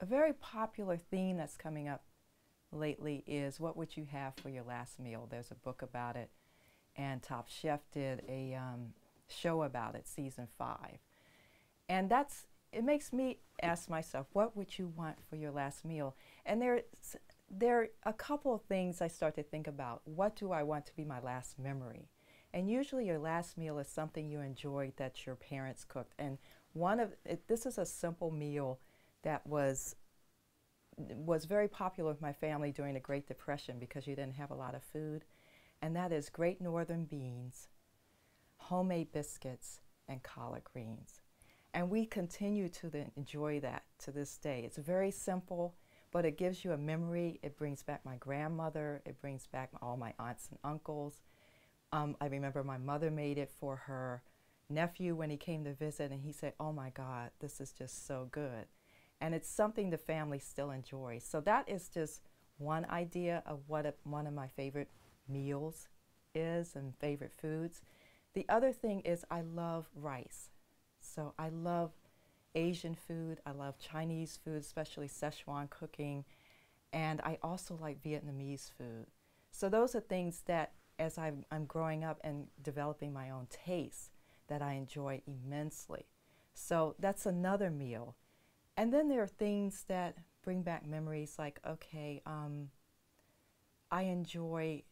A very popular theme that's coming up lately is what would you have for your last meal? There's a book about it, and Top Chef did a show about it, season 5. And it makes me ask myself, what would you want for your last meal? And there are a couple of things I start to think about. What do I want to be my last memory? And usually your last meal is something you enjoyed that your parents cooked. And this is a simple meal that was very popular with my family during the Great Depression because you didn't have a lot of food. And that is Great Northern beans, homemade biscuits, and collard greens. And we continue to enjoy that to this day. It's very simple, but it gives you a memory. It brings back my grandmother. It brings back all my aunts and uncles. I remember my mother made it for her nephew when he came to visit, and he said, "Oh my God, this is just so good." And it's something the family still enjoys. So that is just one idea of what one of my favorite meals is and favorite foods. The other thing is I love rice. So I love Asian food. I love Chinese food, especially Szechuan cooking. And I also like Vietnamese food. So those are things that as I'm growing up and developing my own taste that I enjoy immensely. So that's another meal. And then there are things that bring back memories like, okay, I enjoy,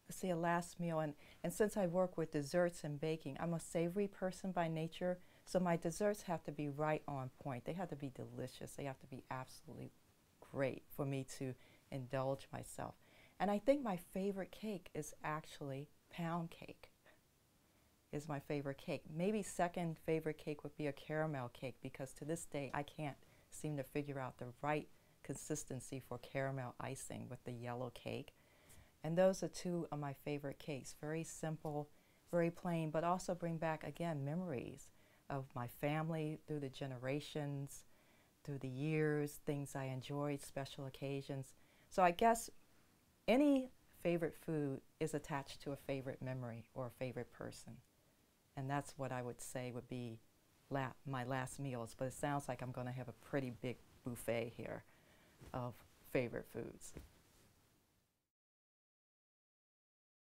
let's say, a last meal. And since I work with desserts and baking, I'm a savory person by nature. So my desserts have to be right on point. They have to be delicious. They have to be absolutely great for me to indulge myself. And I think my favorite cake is actually pound cake. Is my favorite cake. Maybe second favorite cake would be a caramel cake, because to this day I can't seem to figure out the right consistency for caramel icing with the yellow cake. And those are two of my favorite cakes. Very simple, very plain, but also bring back, again, memories of my family through the generations, through the years, things I enjoyed, special occasions. So I guess any favorite food is attached to a favorite memory or a favorite person. And that's what I would say would be my last meals. But it sounds like I'm going to have a pretty big buffet here of favorite foods.